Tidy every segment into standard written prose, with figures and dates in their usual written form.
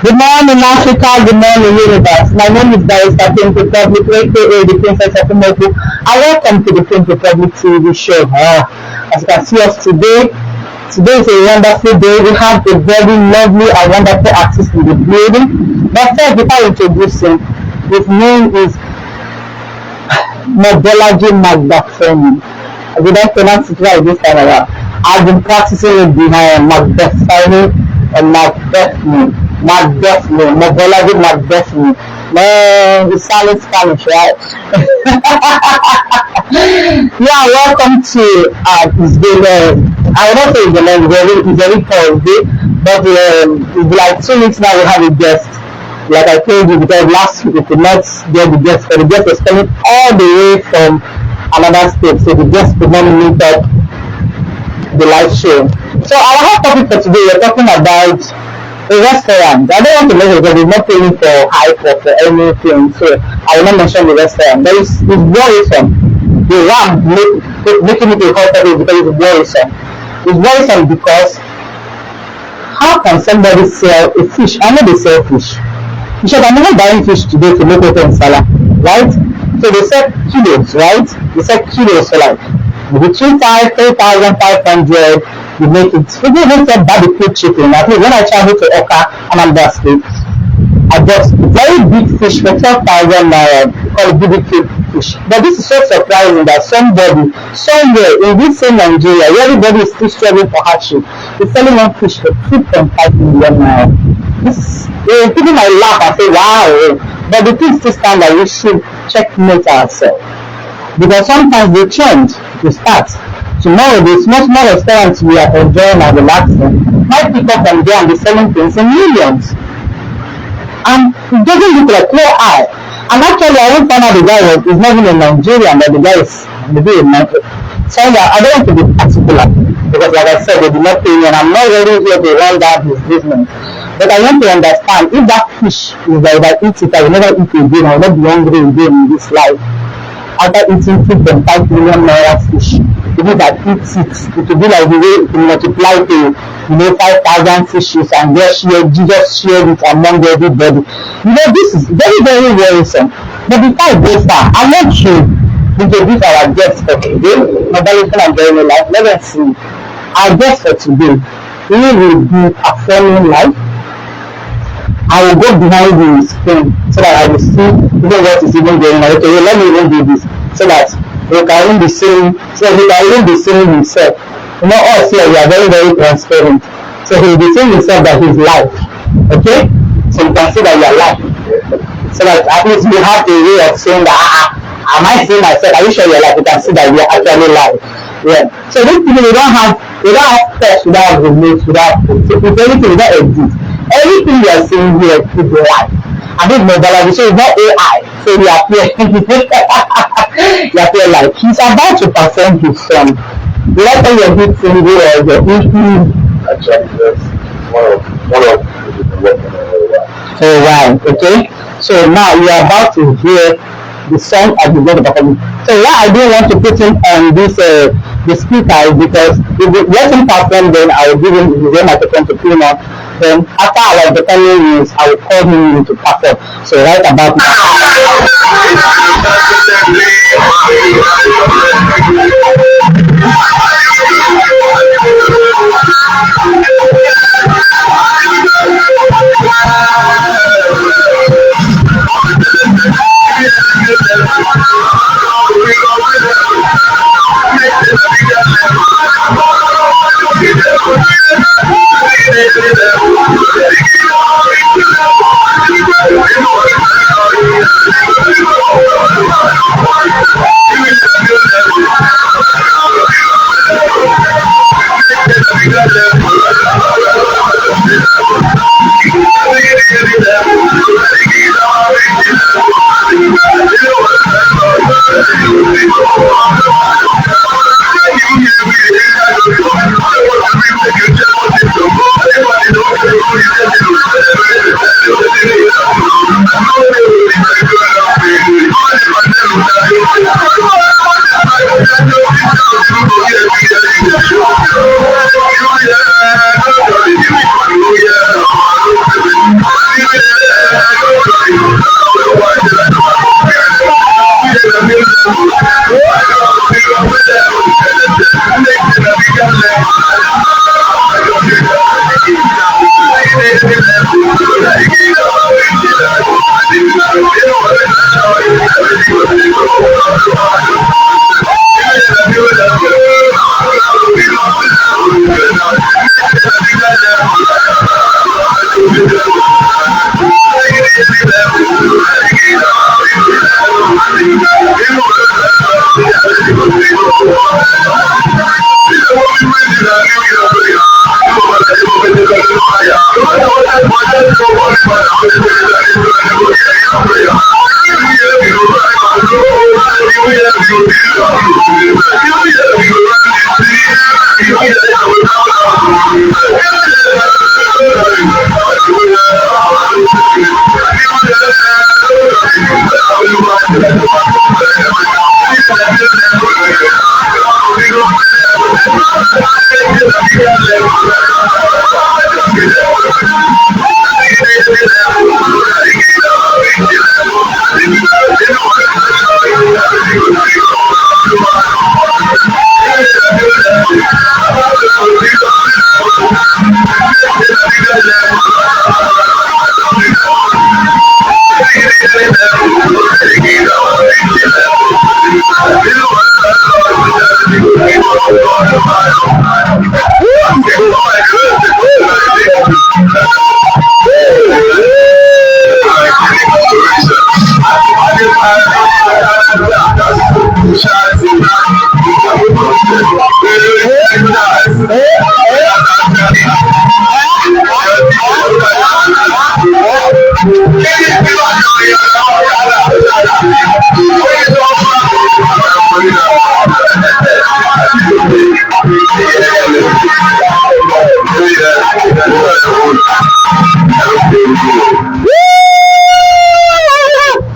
Good morning, Africa. Good morning, universe. My name is Barrister N2.5M, aka the Princess of Mobu. And welcome to the N2.5M TV show. As you can see us today, today is a wonderful day. We have a very lovely and wonderful artist in the building. But first, before I introduce him, his name is Mobolaji Magdafeni. I didn't pronounce it right this time around. I've been practicing it behind Magdafeni and Magdefni, Mobolaji Magdefni. Man, it's sounding Spanish, right? Yeah, welcome to it's been I would not say it's been very Thursday, but it's like 2 weeks now we have a guest. Like I told you, because last week we could not get the guest, but the guest was coming all the way from another state, so the guest could not meet up the live show. So our hot topic for today, we're talking about a restaurant. I don't want to mention it because it's not paying for hype or for anything, so I will not mention the restaurant. But it's worrisome. The one making it a hot topic because it's worrisome. It's worrisome because how can somebody sell a fish? I know they sell fish. Because I'm not buying fish today to make open salad, right? So they sell kilos, right? They sell kilos for like between 3,500. You make it. People even sell barbecue chicken. At least when I travel to Oka and Anambra State, I bought very big fish for 12,000 naira called BBQ fish. But this is so surprising that somebody somewhere in this same Nigeria, where everybody is still struggling for hardship, is selling one fish for 2.5 million naira. This people might laugh and say, wow, but the thing still stand that we should checkmate ourselves. Because sometimes the trend will start. Tomorrow, the small restaurants we are enjoying and relaxing might pick up from there and be selling things in millions. And it doesn't look like clear eye. And actually, I won't find out the guy is not even a Nigerian, but the guy is maybe a Nigerian. So I don't want to be particular because, like I said, they do not pay me, and I'm not really here to run down his business. But I want to understand if that fish is like I eat it, I will never eat it again. I will not be hungry again in this life. After eating 2.5 million naira fish, if I eat it will be like the way it multiply to 5,000 fishes and just share it among everybody. This is very, very worrisome. But before I go far, I want to introduce our guest for today. Mobolaji and Adeniyi life. Let us see. Our guest for today, he will be performing live. I will go behind the screen so that I will see even what is even going on. Okay, let me even do this so that we can even be seeing, himself. Us here, we are very, very transparent. So he will be seeing himself that he's live. Okay? So you can see that you are live. So that at least we have a way of saying that, am I seeing myself? Are you sure you're live? You can see that we are actually live. Yeah. So these people, we don't have text, we don't have remote, we don't have food. So if anything, we don't exist. Everything you are seeing here is live. And this Mobolaji, so it's not AI. So we appear you appear live. He's about to perform his song. You like how your hit single or your EP? Actually, yes. One of Oh wow, okay. So now you are about to hear the song as you go to perform. So why I didn't want to put him on this the speaker because if we let him perform, then I will give him his own microphone to tune on. Then after our performing news, I will call him in to perform. So right about now.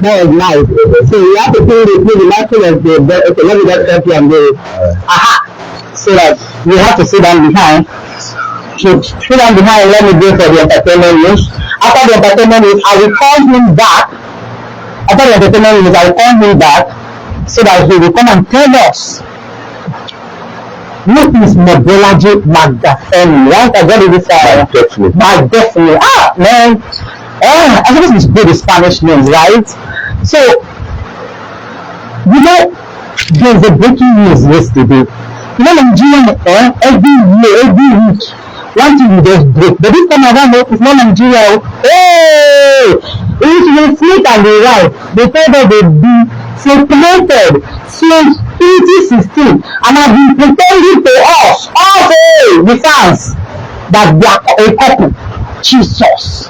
That was nice. So you have to play the master of the okay, let me just help you and go. Aha! So that you have to sit down behind. So sit down behind and let me go for the entertainment news. After the entertainment news, I will call him back. After the entertainment news, I will call him back so that he will come and tell us what is Mobolaji MCDEFNY, right? I got it this time. MCDEFNY. Ah, man. I suppose it's good the Spanish names, right? So, you know, there's a breaking news yesterday. You know, Nigeria, every year, every week, one thing we just break. But this time around, it's not Nigeria. Hey! It's the Smith and the right. They told us they've been separated since 2016 and have been pretending to us, hey, the fans, that they are a couple. Jesus.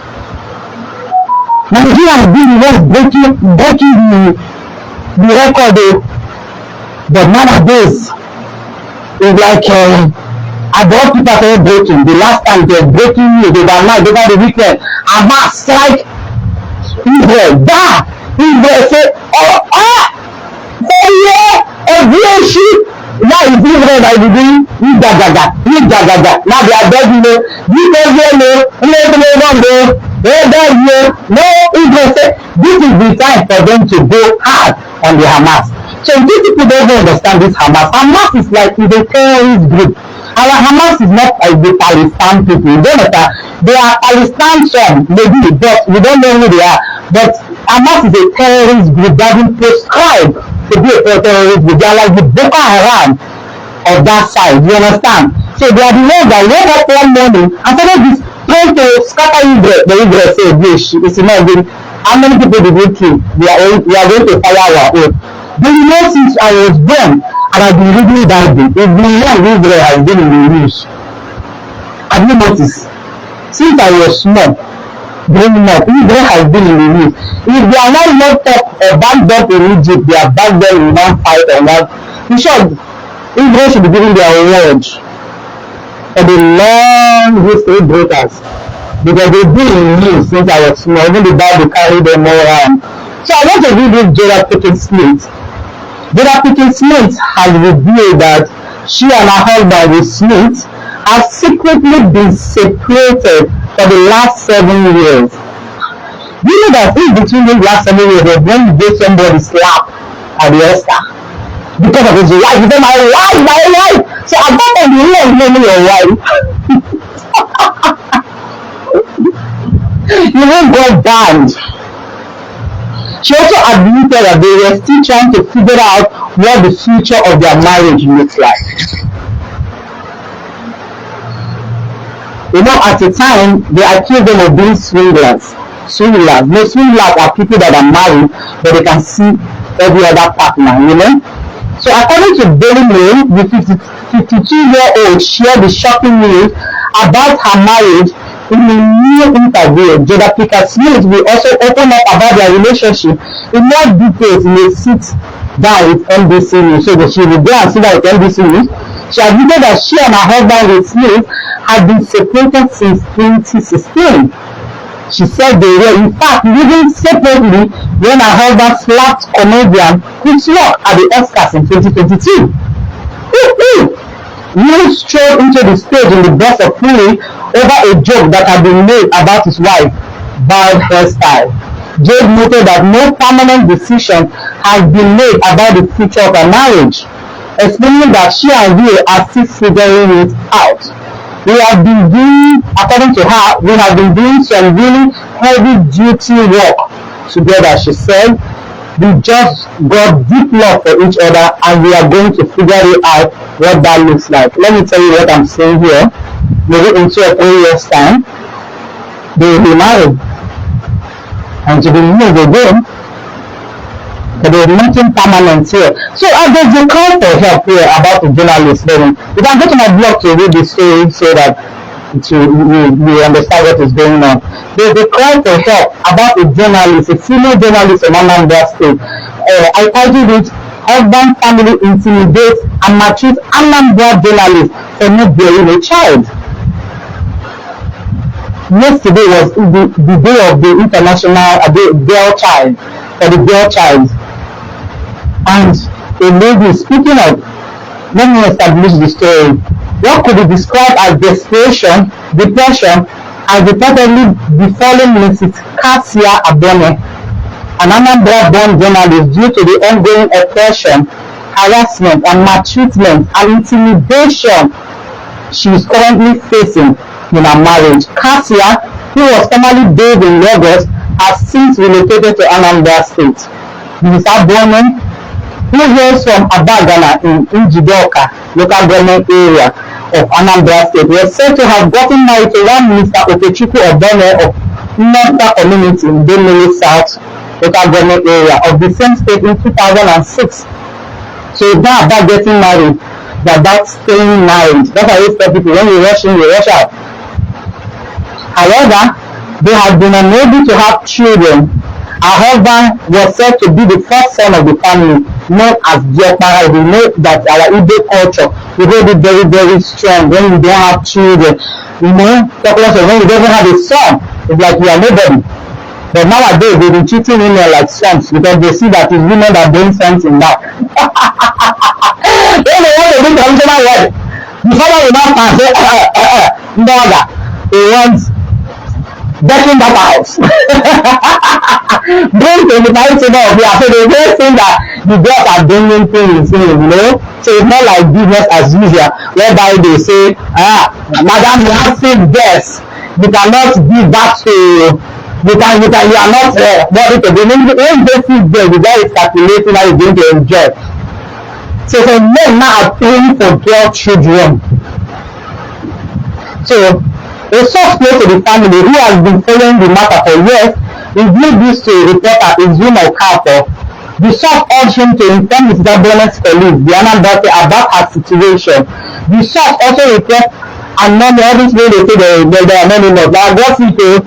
Nigeria has been the one breaking the record, but nowadays it's like abroad people are breaking. The last time they were breaking news overnight over the weekend, Hamas strike Israel. Israel say, every ship. Now it's Israel that is doing Jagaga. Now they are begging no Israel say this is the time for them to go hard on the Hamas. So these people don't understand this Hamas. Hamas is like the terrorist group. Our Hamas is not like the Palestine people. You don't know, they are Palestine some, maybe, but we don't know who they are. But Hamas is a terrorist group that is prescribed to be a terrorist group. They are like the Boko Haram of that side. You understand? So they are the ones that wake up one morning and suddenly this trying to scatter Israel. The Israel say, it's not good. How many people did we kill? We are going to fire our own. Do you know, since I was born and I've been reading that book, it's been long Israel has been in the news. Have you noticed? Since I was small, growing up, Israel has been in the news. If they are not locked up or backed up in Egypt, they are back there in one fight or one. In short, Israel should be giving their award for the long history breakers, because they've been in the news since I was small. Even the Bible carry them all around. So I want to read this Jada Pickens Smith. Jada Pickens Smith has revealed that she and her husband, Will Smith, have secretly been separated for the last 7 years. Do you know that in between the last 7 years, when you gave somebody slap at the Oscar because of his wife, you say, my wife. So at that time, you know your wife. You won't go banned. She also admitted that they were still trying to figure out what the future of their marriage looks like. You know, at the time, they accused them of being swindlers. Swindlers. No, swindlers are people that are married, but they can see every other partner, you know. So according to Daily Mail, the 52-year-old shared the shocking news about her marriage in a new interview. Jada Pinkett Smith will also open up about their relationship in more details in a sit-down with NBC News. So that she will go and sit down with NBC News. She admitted that she and her husband Will Smith had been separated since 2016. She said they were in fact living separately when her husband slapped comedian Chris Rock at the Oscars in 2022. Will strode into the stage in the burst of fury over a joke that had been made about his wife, bald hairstyle. Jade noted that no permanent decision has been made about the future of her marriage, explaining that she and Will are still figuring it out. We have been doing, according to her, we have been doing some really heavy duty work together, she said. We just got deep love for each other and we are going to figure it out what that looks like. Let me tell you what I'm saying here. Maybe in 2 or 3 years' time, they will be married. And to be moved again, but there's nothing permanent here. So there's a call for help here about the journalist. You can go to my blog to read the story so that you understand what is going on. There's a call for help about a journalist, a female journalist in Anambra State. I titled it, "Husband Family Intimidates and Maltreats Anambra Journalist for Not Bearing a Child." Yesterday was the day of the international girl child, for the girl child. And a lady, speaking of, let me establish the story. What could be described as desperation, depression, has reportedly befallen Mrs. Cassia Abone, an Anambra-born journalist, due to the ongoing oppression, harassment, and maltreatment and intimidation she is currently facing in her marriage. Cassia, who was formerly based in Lagos, has since relocated to Anambra State. Mrs. Abone, who hails from Abagana in Njidoka local government area of Anambra State, was said to have gotten married to one Mr. Okechukwu Obone of Nnota community in Benue South local government area of the same state in 2006. So it's not about getting married, it's about staying married. That's how you tell people, when you rush in, you rush out. However, they have been unable to have children. Her husband was said to be the first son of the family, known as Diokpara. We know that our Igbo culture, we hold it very, very strong. When we don't have children, you know, when you don't have a son, it's like you are nobody. But nowadays, they've been treating women like sons because they see that it's women that bring something now. When they want to bring the original word, the father will not say, no, he wants backing that house. Bring to the marriage of the so they just think that the girls are bringing things in, you know. So it's not like business as usual, whereby they say, madam, you have 6 guests, you cannot give that to you are not worried to do. When they see there, the guy is calculating how he's going to enjoy. So men now are paying for girl children. So a source close to the family who has been following the matter for years revealed this to a reporter in Zoom of Carter. The source urged him to inform Mr. Bonet's colleague, Diana Botte, about her situation. The source also requested anonymous, all this way they say they are anonymous, but I got to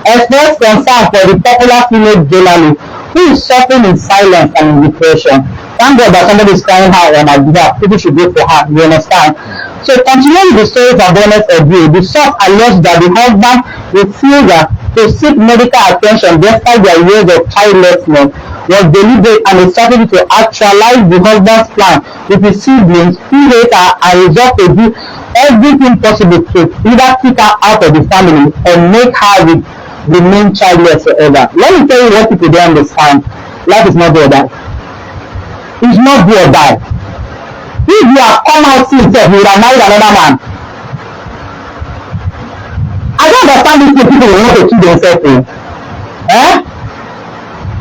express concern for the popular female journalist who is suffering in silence and in depression. Thank God that somebody is crying out on her behalf. People should go for her, you understand? So continuing the story of Bonet's abuse, the source alleged that the husband refused to seek medical attention despite their years of childlessness was deliberate and a strategy to actualize the husband's plan with his siblings who hate her and resolved to do everything possible to either kick her out of the family or make her remain childless forever. Let me tell you what people don't understand. Life is not do or die. It's not do or die. If you have come out since death, you would have married another man. I don't understand these people who want to kill themselves. Eh?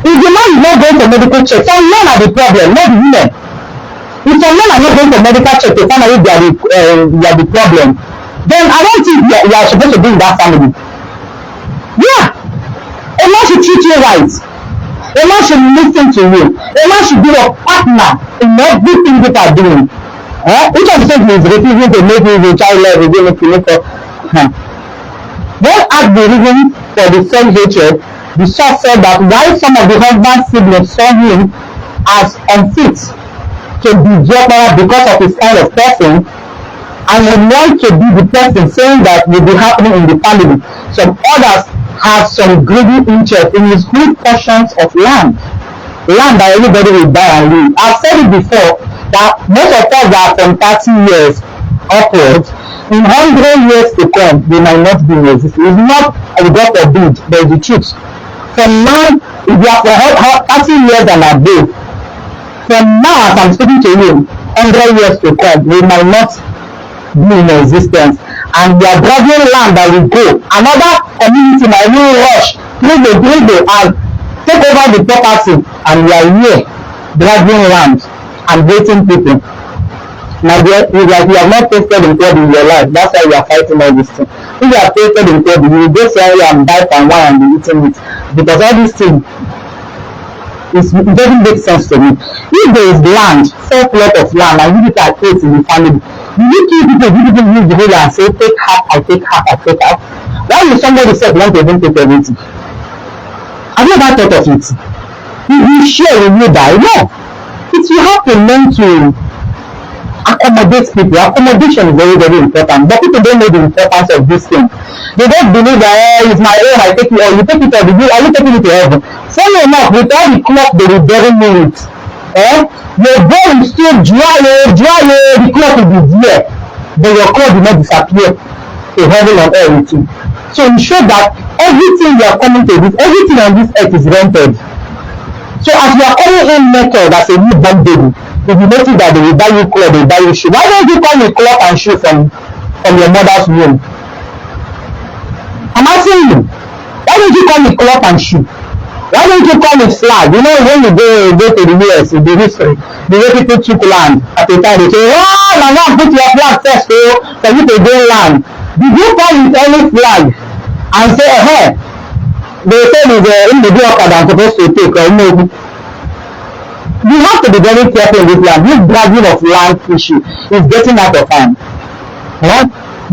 If the man is not going for medical check, some men are the problem, not the women. If some men are not going for medical check to find out if they are the problem, then I don't think you are supposed to be in that family. Yeah. A man should treat you right. A man should listen to you. A man should be your partner in everything that you are doing. Which of the things is refusing to make you a child love again if you look for? Don't ask the reason for the self-hatred. The source said that why some of the husband's siblings saw him as unfit to be Jopara because of his kind of person, and would want to be the person saying that will be happening in the family. Some others have some greedy interest in his good portions of land that everybody will buy and live. I've said it before that most of us are from 30 years upwards. In 100 years to come, they might not be in existence. It's not a God forbid, but it's the truth. From now, if you are for 30 years and above, from now as I'm speaking to you, 100 years to come, we might not be in existence. And we are dragging land that will go. Another community might really rush through and take over the property, and we are here dragging land and waiting people. Now, it's like you have not tasted in God in your life. That's why you are fighting all this thing. If you have tasted in God, you will go somewhere and buy and wine and be eating it. Because all these things, it doesn't make sense to me. If there is land, full plot of land, and you can create in the family, you kill people, use the whole and say, take half, I take half, I take half. Why will somebody say want to even take everything? I've never thought of it. If you share, will you die? No. It's you have to learn to accommodate people. Accommodation is very, very important. But people don't know the importance of this thing. They don't believe that it's my own, I take it, or you take it, or are you taking it to heaven? Funny enough, with all the clock they will bury me with. Your brain is still dry, the clock will be there, but your clock will not disappear to heaven or everything. So ensure that everything you are coming to this, everything on this earth is rented. So as you are coming in naked as a newborn baby, if you notice that they will buy you clothes, they will buy you shoes, why don't you come with cloth and shoe from your mother's womb? I'm asking you, why don't you come with cloth and shoe? Why don't you come with flag? You know, when you go to the US, in the history, the way people took land at the time, they say, oh, now put your flag first for you to gain land. Did you come with any flag and say, hey, they say in the block that I'm supposed to take, or no? You have to be very careful in this land. This dragging of land issue is getting out of hand.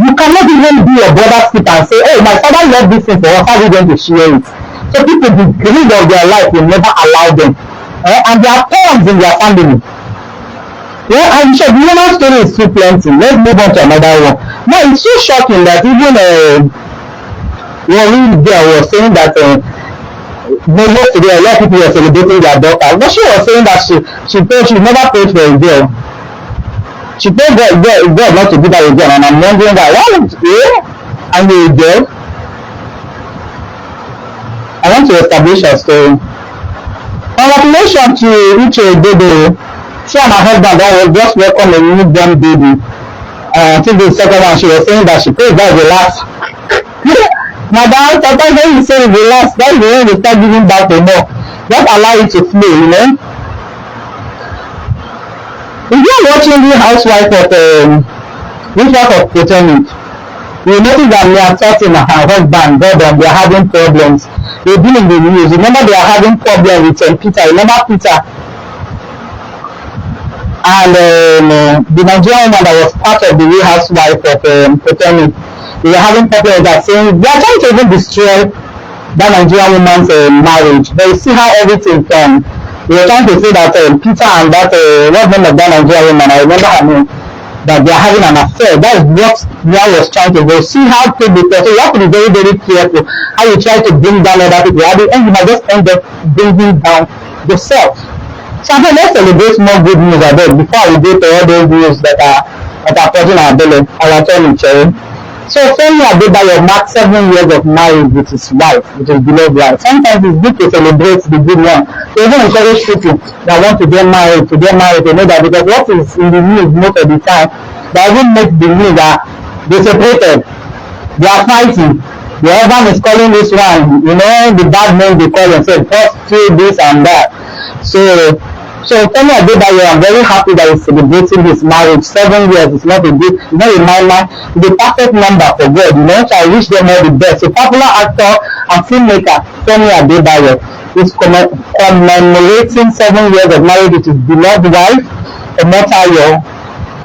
You cannot even be your brother's keeper and say, hey, my father loved this thing for us, how are we going to share it? So people, the greed of their life will never allow them. And there are thorns in their family. I'm sure the human story is too plenty. Let's move on to another one. Now, it's so shocking that even one girl was saying that yesterday a lot of people were celebrating their daughter. But she was saying that she thought she never prayed for a girl. She told God not to give her a girl, and I'm wondering that why would I'm a girl? I want to establish a story. Congratulations to Uche Dodo. She and her husband was just welcome a newborn baby. I think the second one, she was saying that she prayed that the last. Madam, sometimes when you say the last, that's when you start giving back to more. Just allow it to flow, you know. If you're watching the housewife of Potomac, you notice that they are talking her husband, Godwin, they are having problems. They've been in the news. Remember, they are having problems with Peter. Remember Peter? And the Nigerian woman that was part of the real housewife of Potomac, they were having problems that saying they are trying to even destroy that Nigerian woman's marriage. But you see how everything came. They were trying to say that Peter and that what's the name of that Nigerian woman? I remember her name. That they are having an affair. That is what Nia was trying to do. See how to be careful. You have to be very, very careful how you try to bring down other people. At the end, you might just end up bringing down yourself. So let's celebrate more good news ahead before we go to all those news that are causing our belly, our tummy, cherry. So Femi Adebayo marked 7 years of marriage with his wife, with his beloved wife. Sometimes it's good to celebrate the good one. To even encourage people that want to get married, to know that, because what is in the news most of the time, that even makes the news that they separated, they are fighting, The husband is calling this one, you know, the bad name they call and say, first do this and that. So Femi Adebayo, I'm very happy that he's celebrating his marriage. 7 years is not a good, it's not a minor, it's a perfect number for God, you know. So I wish them all the best. A popular actor and filmmaker, Femi Adebayo, is commemorating 7 years of marriage with his beloved wife, Omotayo,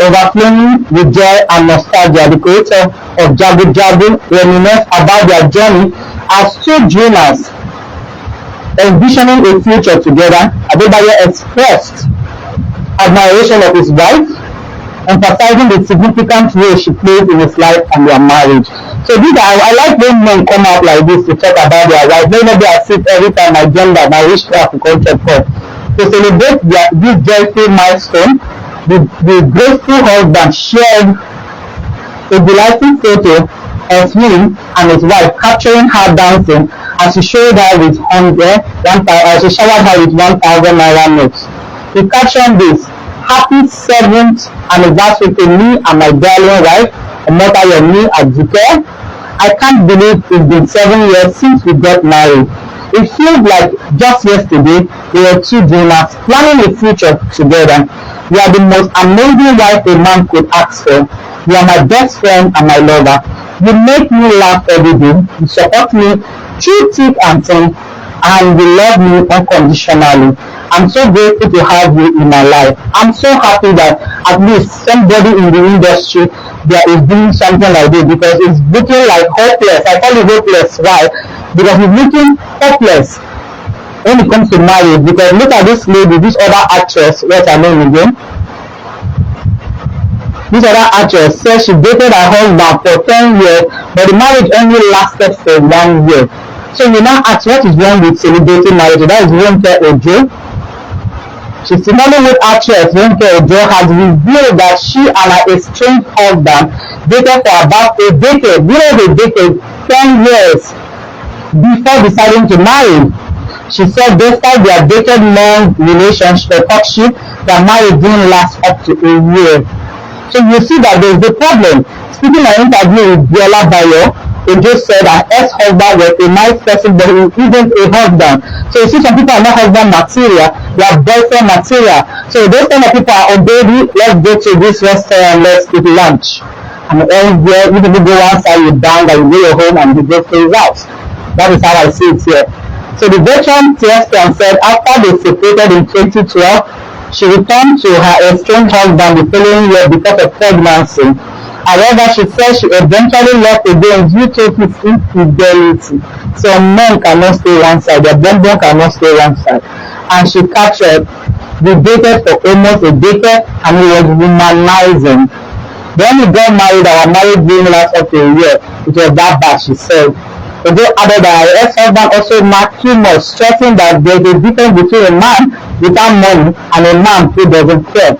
overflowing with joy and nostalgia. The creator of Jabu Jabu reminisced about their journey as two dreamers envisioning a future together. Adebayo expressed admiration of his wife, emphasizing the significant role she plays in his life and their marriage. So I like when men come out like this to talk about their wife. Maybe I sit every time my gender, my witchcraft culture for to celebrate this joyful milestone. The grateful husband shared a delightful photo of him and his wife capturing her dancing as she showed her with she showered her with 1,000 naira notes. He captioned this: "Happy 7th anniversary to me and my darling wife, Omotayo Aduke. I can't believe it's been 7 years since we got married. It feels like just yesterday we were two dreamers planning a future together. You are the most amazing wife a man could ask for. You are my best friend and my lover. You make me laugh every day. You support me through thick and thin, and you love me unconditionally. I'm so grateful to have you in my life. I'm so happy that at least somebody in the industry that is doing something like this, because it's looking like hopeless. I call it hopeless. Why? Because it's looking hopeless when it comes to marriage. Because look at this lady, this other actress, what's her name again? This other actress says she dated her husband for 10 years, but the marriage only lasted for 1 year. So you now ask, what is wrong with celebrating marriage? That is Ronke Ojo. She's the Nollywood actress Ronke Ojo has revealed that she and her estranged husband dated for about a decade. They dated 10 years before deciding to marry. She said despite their decade-long relationship or courtship, their marriage didn't last up to a year. So you see that there's a problem. Speaking in an interview with Biola Bayo, Ojo said her ex-husband was a nice person, but he isn't a husband. So you see, some people are not husband material, they are boyfriend material. So those kind of people are, oh baby, let's go to this restaurant, let's eat lunch. And everywhere, you people go outside, you bang, and you go home, and you go to his house. That is how I see it here. So the veteran thespian said after they separated in 2012, she returned to her estranged husband the following year because of pregnancy. However, she said she eventually left again due to his infidelity. So men cannot stay one side, their bonbon cannot stay one side. And she captured, we dated for almost a decade and he was womanizing. When we got married, our marriage didn't last up to a year. It was that bad, she said. Although added that her ex-husband also marked too much, stressing that there is a difference between a man without money and a man who doesn't care.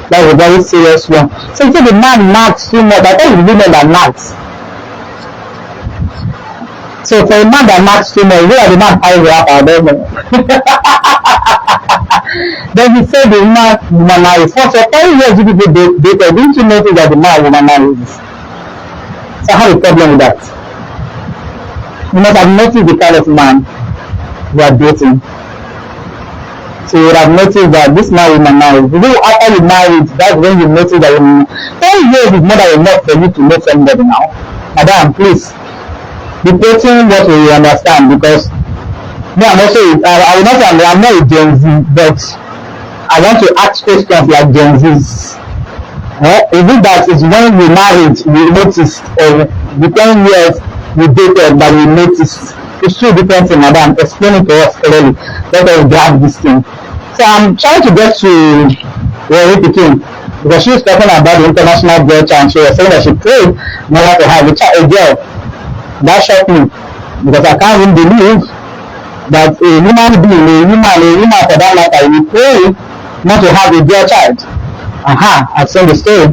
That was a very serious one. So you say the man marks too much. I thought it's women that marks. So for a man that marks too much, where are the man piles up? I don't know. Then he said the man womanized. For 10 years you people dated, didn't you notice that the man womanizes? So I have a problem with that. You must have noticed the kind of man you are dating. So you would have noticed that this man womanized. After you married, that's when you notice that 10 years is more than enough for you to know somebody now. Madam, please be dating what we understand, because me, I'm also, I will not say I'm not a Gen Z, but I want to ask questions like Gen Z's. Is it that is when we married, we noticed, or the 10 years we dated that we noticed? It's two different things, madam. Explain it to us clearly. Let us grab this thing. So I'm trying to get to Rory Pikin, because she was talking about the international girl child. She was saying that she prayed never to have a girl. That shocked me, because I can't even believe that a human being, a woman for that matter, will pray not to have a girl child. I've seen the story.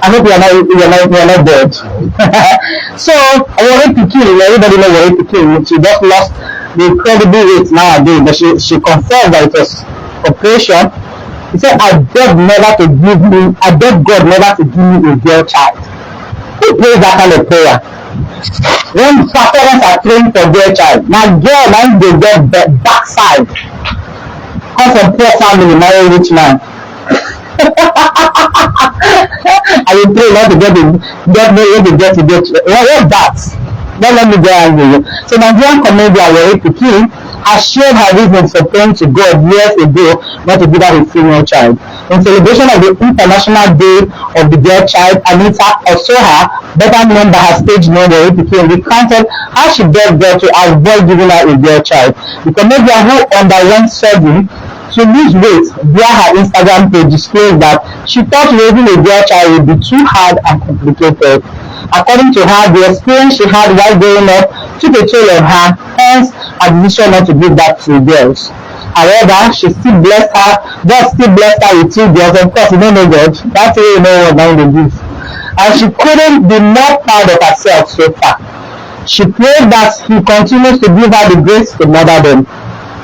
I hope you are not dead. So, Rory Pikin, everybody knows Rory Pikin. She just lost the incredible weight nowadays, but she confessed that it was operation He said, I beg God never to give me a girl child. Who prays that kind of prayer? When parents are praying for girl child, now girl now they get backside. Come from poor family, marry rich man. I will pray not to get what's that? Don't let me get angry. So Nigerian comedian Yori Pikin has shared her reasons for praying to God years ago not to give her a female child. In celebration of the International Day of the Girl Child, Anita Osoha, better known by her stage name Yori Pikin, recounted how she begged God to avoid giving her a girl child. The comedian who underwent surgery to lose weight via her Instagram page disclosed that she thought raising a girl child would be too hard and complicated. According to her, the experience she had while growing up took a toll on her, hence her decision not to give birth to girls. However, God still blessed her with 2 girls. Of course, you don't know God. That's why you know what now they give. And she couldn't be more proud of herself so far. She prayed that He continues to give her the grace to mother them.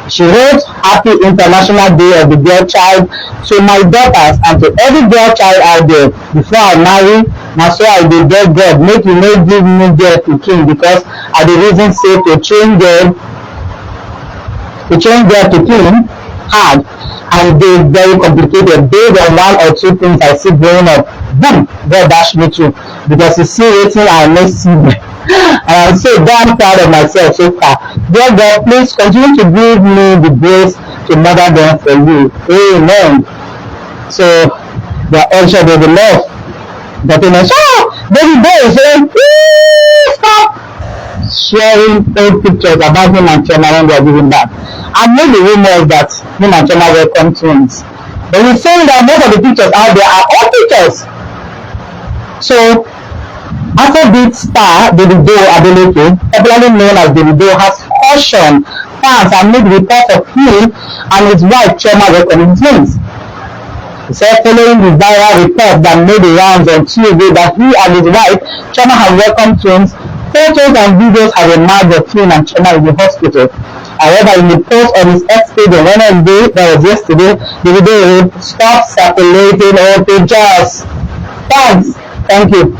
She wrote, Happy International Day of the Girl Child to my daughters and to every girl child out there. Before I marry, now so I will beg God, make you no give me girl to king, because I the reason say to train girl to king hard and they very complicated based on 1 or 2 things I see growing up. Boom, God dash me too, because you see waiting I may see me. And I'm so damn proud of myself so far. Dear God, please continue to give me the grace to mother them for you. Amen. So they are also the love. But in a baby boy is saying, stop sharing old pictures about him and Chema when they are giving back. I know the rumors that him and Chema welcome twins. But he's saying that most of the pictures out there are old pictures. So Afrobeat star Davido Adeleke, popularly known as Davido, has cautioned fans amid reports of him and his wife Chema welcoming twins. He said following the viral report that made the rounds on Tuesday that he and his wife Chema have welcomed twins, photos and videos have emerged of him and Chema in the hospital. However, in the post on his X page on Wednesday, that was yesterday, Davido wrote, "Stop circulating old pictures. Thanks. Thank you."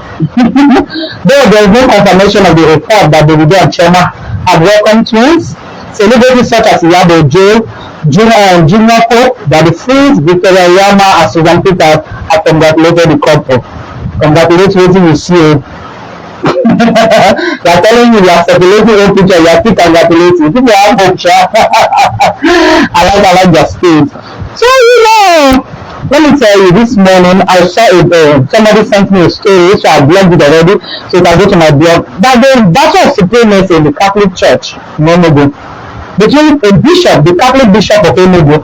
Though there is no confirmation of the report that Davido and Chema have welcomed twins, celebrities such as Iyabo Ojo, Junior Pope, Daddy Freeze, Victoria Yama, and Susan Peters have congratulated the couple. Congratulations, you see. They are telling you they are circulating old picture, you are still congratulating. People have hope, I like their spirit. So, let me tell you, this morning I saw somebody sent me a story, which I blogged it already, so you can go to my blog, that there is battle of supremacy in the Catholic Church in Enugu between a bishop, the Catholic Bishop of Enugu,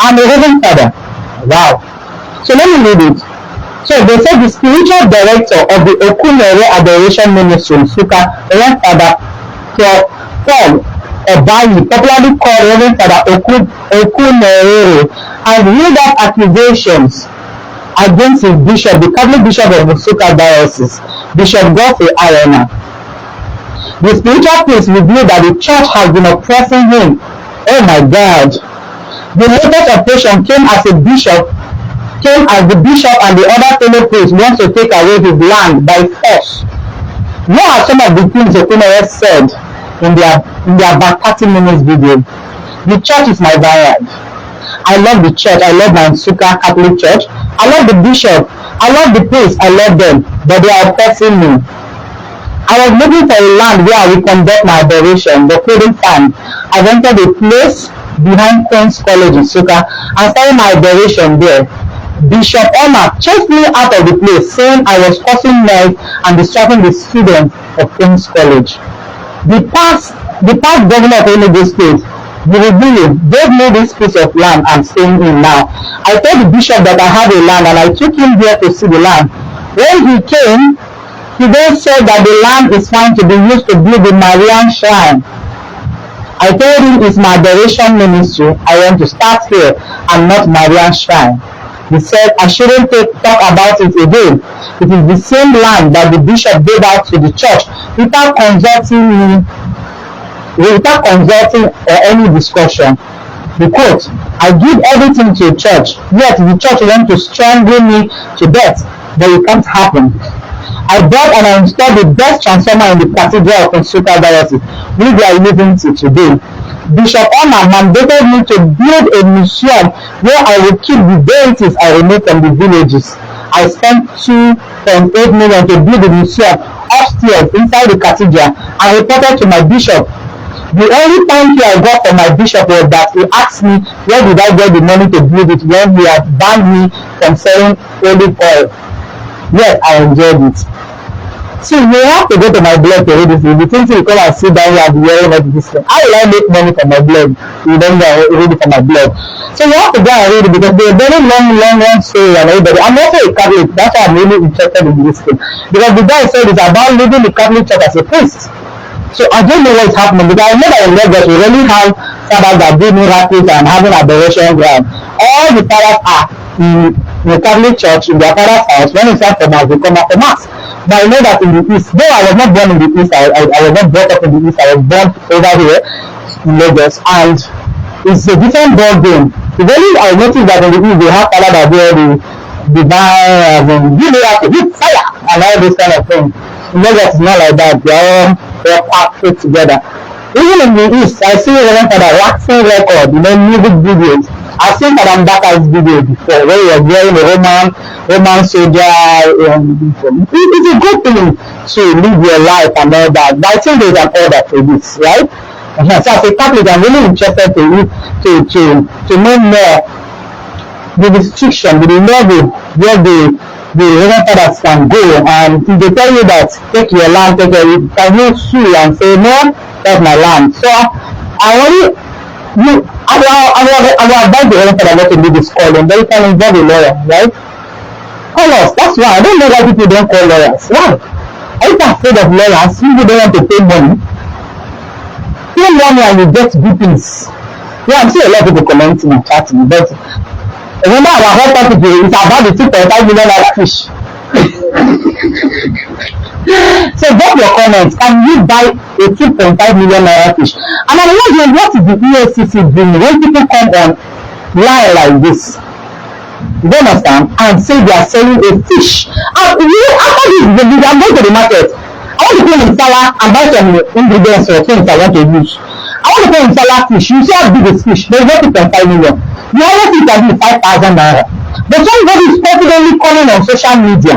and a Reverend Father. Wow. So let me read it. So they said the spiritual director of the Okunere Adoration Ministry in Suka, Reverend Father Paul Obayi, popularly called Reverend Father Okunere, has ruled out accusations against his bishop, the Catholic Bishop of the Suka Diocese, Bishop Godwin. The spiritual priest revealed that the church has been oppressing him. Oh my God. The latest operation came as the bishop and the other fellow priests want to take away his land by force. Here are some of the things Okunere said in their about 30 minutes video. The church is my vineyard. I love the church. I love my Suka Catholic Church. I love the bishop. I love the priest. I love them. But they are oppressing me. I was looking for a land where I will conduct my adoration, but couldn't find. I rented a place behind Queen's College in Suka and started my adoration there. Bishop Omar chased me out of the place, saying I was causing noise and distracting the students of Queen's College. The past governor of Enugu State, the Review, gave me this piece of land I'm staying in now. I told the bishop that I have a land and I took him there to see the land. When he came, he then said that the land is fine to be used to build the Marian shrine. I told him it's my adoration ministry. I want to start here and not Marian shrine. He said I shouldn't talk about it again. It is the same land that the bishop gave out to the church without consulting or any discussion. The quote, I give everything to church, yet the church want to strangle me to death, but it can't happen. I bought and I installed the best transformer in the Cathedral of Nsukka Diocese, which we are using till today. Bishop Oma mandated me to build a museum where I will keep the deities I removed from the villages. I spent 2.8 million to build the museum upstairs inside the cathedral and reported to my bishop. The only thank you I got from my bishop was that he asked me where did I get the money to build it when he had banned me from selling olive oil. Yes, I enjoyed it. See, you have to go to my blog to read this. If you think you come and sit down here and be hearing about this thing, how will I make money from my blog? You don't go and read it from my blog. So you have to go and read it because they're very long story and everybody. I'm also a Catholic. That's why I'm really interested in this thing. Because the guy said it's about living the Catholic Church as a priest. So I don't know what's happening because I know that in Lagos we really have fathers that do miracles and having adoration ground. All the fathers are in the Catholic Church in their father's house. When it's time for mass, they come out for mass. But I know that in the East, though I was not born in the East, I was not brought up in the East, I was born over here in Lagos, and it's a different ball game. Really, I noticed that in the East they have fathers that do the divine, you know, have to hit fire and all this kind of thing. In Lagos, it's not like that. They're all put together. Even in the East, I see one father waxing record, music videos. I've seen Madam Baka's video before where he was wearing a Roman soldier. It's a good thing to live your life and all that. But I think there's an order to this, right? So as a Catholic, I'm really interested to know more the restriction, the level where the Roman fathers can go, and if they tell you that take your land, take your, can you sue and say no, that's my land. So I will advise the Roman father not to do this call, and they can involve a lawyer, right? Call us. That's why I don't know why people don't call lawyers. Why? Are you afraid of lawyers? People don't want to pay money. Pay money and you get good things. Yeah, I'm seeing a lot of people commenting and chatting, but remember our whole topic is about the 2.5 million naira fish. So drop your comments. Can you buy a 2.5 million naira fish? And I'm wondering what is the EFCC doing when people come on line like this? You understand? And say they are selling a fish. And after this video, I'm going to the market. I want to go in Salah and buy some ingredients or things I want to use. I want to go in Salah fish. You see how big is fish? There's no 2.5 million. You always think that is 5,000 naira. But somebody is confidently calling on social media,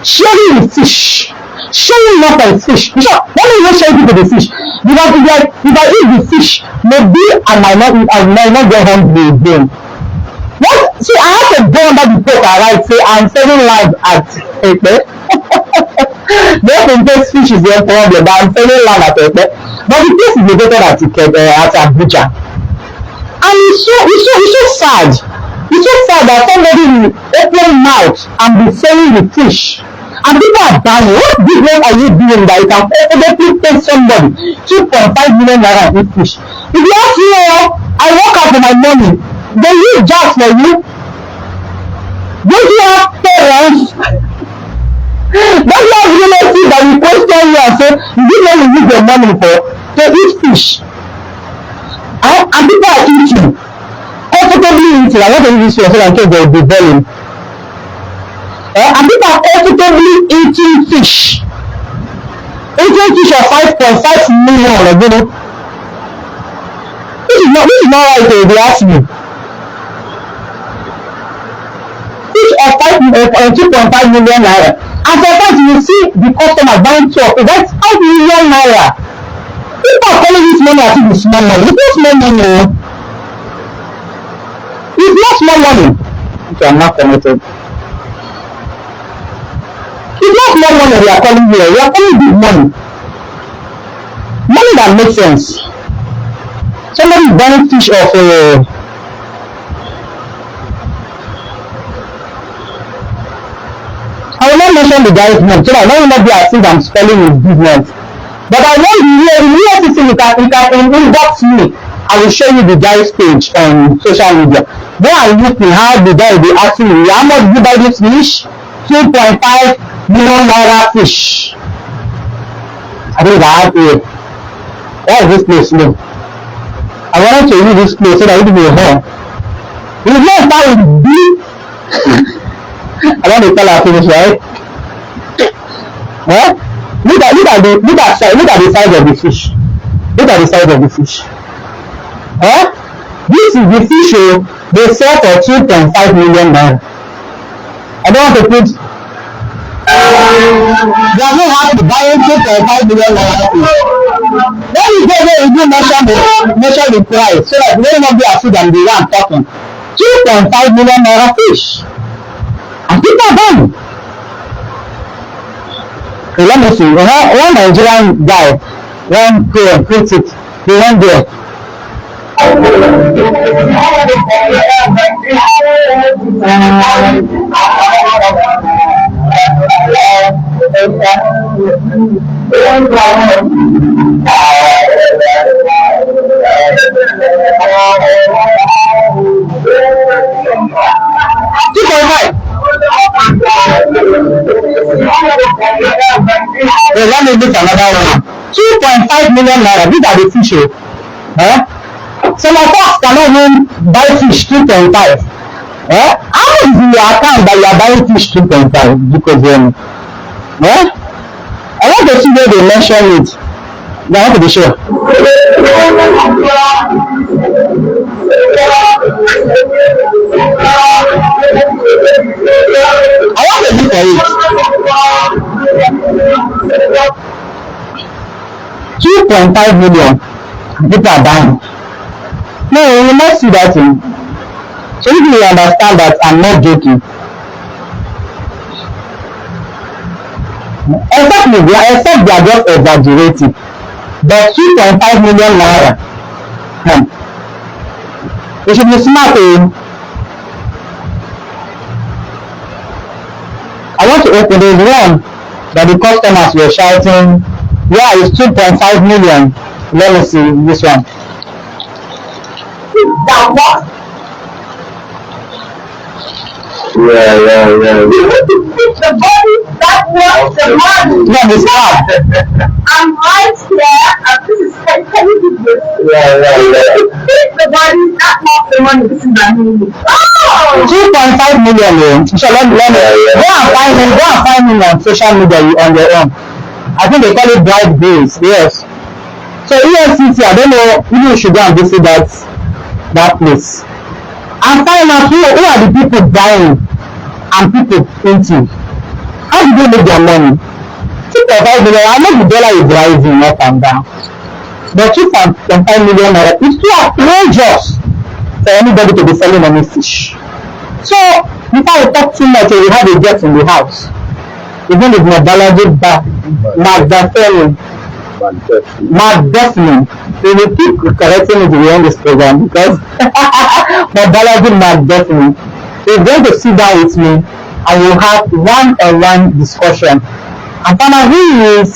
sharing the fish, showing not a fish. Bishop, why don't you show people the fish? Because if I eat the fish, maybe I might not get hungry again. What? See, I have to go under the post and write, say, I'm selling live at Epe. Don't think this fish is your problem, but I'm selling live at Epe. But the place is located at Abuja. And it's so sad. It's so sad that somebody will open mouth and be selling the fish. And people are buying. What business are you doing that you can confidently pay somebody 2.5 million naira in fish? If you ask me, I work out for my money. They use jobs for you. Don't you have parents? Don't you have relatives that will question you and say, you know you use your money for to eat fish? And people are eating. Comfortably eating. I want to use this so in case they will be boiling. And people are comfortably eating fish. Eating fish of 5.5 million, This is not right, if you ask me. Fish of 2.5 million naira. And sometimes you see the customer buying two of it. That's 5 million naira. People are calling this money as if it's small money. It's not small money. It's not small money. Okay, I'm not connected. It's not small money we are calling here. We are calling big money. Money that makes sense. Somebody is buying fish of I will not mention the guy's name, so I don't know if I'm spelling his business. But I want the EFCC, you can inbox me. I will show you the guy's page on social media. Then I look at how the guy will be asking me, how much do you buy this fish? 2.5 million naira fish. I think I have to. What is this place name? I wanted to use this place so that it will be here. You know start with B. I want to tell her finish, right? Eh? Look at the size of the fish. Look at the size of the fish. Eh? This is the fish they sell for 2.5 million naira. I don't want to put. They are not happy buying 2.5 million naira fish. When you go there, you do measure the price so that they will not be afraid and the one talking. 2.5 million naira fish. And people are buying. Okay, let me see. One Nigerian guy, one go and print it. He went there. Let me look another one. 2.5 million naira. These are the fish. Some of us cannot even buy fish 2.5. How is your account that you are buying fish 2.5? Because I want to see where they mention it. I want to be sure. I want to look at it. 2.5 million people are buying. No, you must see that thing. So if you understand that I'm not joking. Except they are just exaggerating. But 2.5 million naira. You should be smart. I want to open this one that the customers were shouting, yeah, it's 2.5 million. Let me see this one. That what? Yeah. The body, that was the money. No, it's not. I'm right here, and this is, can you do this? Yeah. The body, that was the money, this is the money. Oh! 2.5 million. So let me go and find him on social media on your own. I think they call it bright bills. Yes. So EFCC, I don't know if you should go and visit that place and find out who are the people buying and people printing. How do they make their money? 2.5 million. I know the dollar is rising up and down, but 2.5 million naira is too outrageous for anybody to be selling any fish. So before we talk too much, we have a guest in the house. His name is Mobolaji McDeafney. We will keep correcting it during this program because Mobolaji McDeafney is going to sit down with me and we'll have one-on-one discussion. And finally,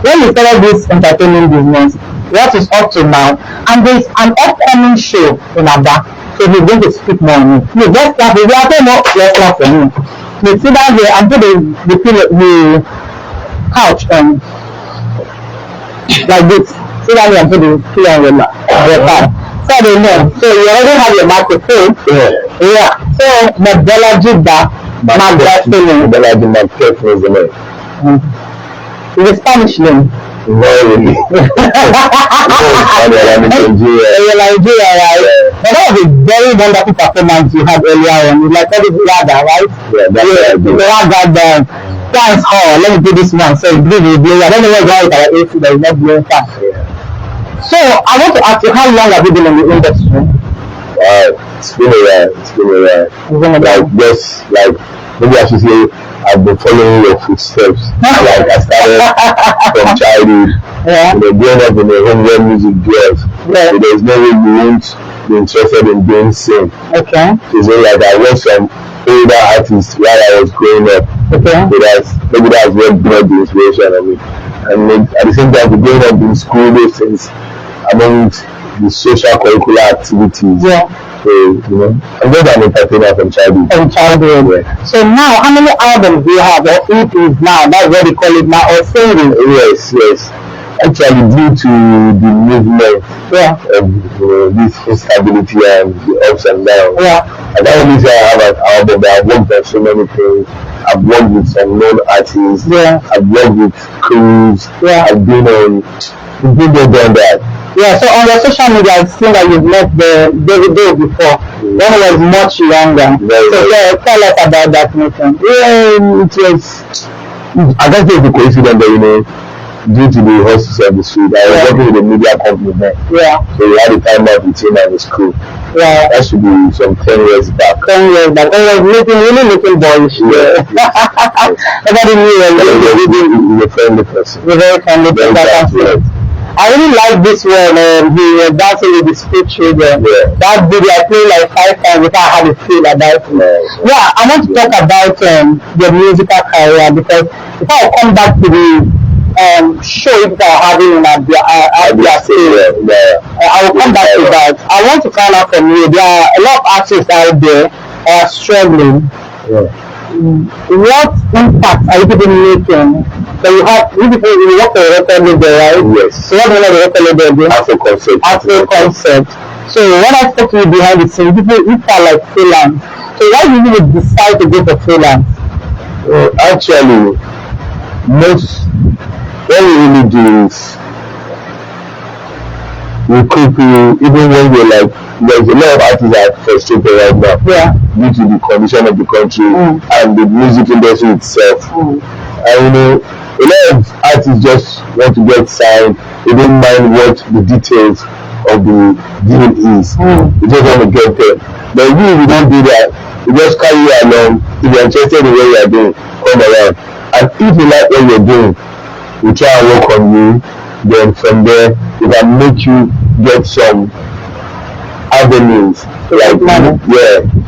when we started this entertainment business, what is up to now, and there's an upcoming show in Abuja, so we're going to speak more on it. Please, let's clap. We are doing more. Let's clap for him. We sit down here and put the couch on like this. Sit down here and put the pillow on your back. So they know. So you already have your microphone. Yeah. So Mobolaji Mobolaji McDeafney is the name. It's a Spanish name. No, really. Nigeria, right? But that was a very wonderful performance you had earlier on. You like all this ladder, right? Yeah, that's the fans hall. Let me do this one. So it's blue. I don't know what's wrong with our AC, but it's not blowing fast. Yeah. So I want to ask you, how long have you been in the industry? Wow, it's been a while. Just like maybe I should say I've been following your footsteps. Like I started from childhood, growing up in a home where music dwells. So there's no way you won't be interested in being sing. Okay. So like I watched some older artists while I was growing up. Okay. So maybe that's what brought the inspiration of it. And at the same time, growing up in school, those things amongst the social curricular activities. Yeah. So, I'm just an entertainer from childhood. Yeah. So now, how many albums do you have, or EPs now? That's what they call it now, or singles? Yes. Actually, due to the movement of this instability and the ups and downs, I can't really say I have an album, but I've worked on so many things. I've worked with some known artists. I've worked with crews. I've been on that. Yeah, so on your social media, I've seen that you've met the David before when he was much younger. Tell us about that meeting. Yeah, it was. I don't think it's a coincidence that due to the hustles of the street, I was working with a media company then. So we had a time out with him and his crew. That should be some 10 years back. 10 years back. I was really looking boyish. Nobody knew he's a friendly person. He's a very friendly person. I really like this one. He was dancing with the street children. That video I played like 5 times before I had a feel about it. I want to talk about your musical career, because before I come back to the show that are having in Abuja stage, I will come back to that. I want to find out from you. There are a lot of artists out there are struggling. What impact are you people making? So you work for a record label, right? Yes. So what do you know the record label do? Afro concept. So when I spoke to you behind the scenes, people are like freelance. So why did you decide to go for freelance? Actually, what we really do is we could even when we're like, there's a lot of artists that are frustrated right now due to the condition of the country and the music industry itself. And a lot of artists just want to get signed. They don't mind what the details of the deal is. They just want to get there. But we don't do that. We just carry you along. If you're interested in what you're doing, come around. And if you like what you're doing, we try and work on you. Then from there, we can make you get some avenues. Like money.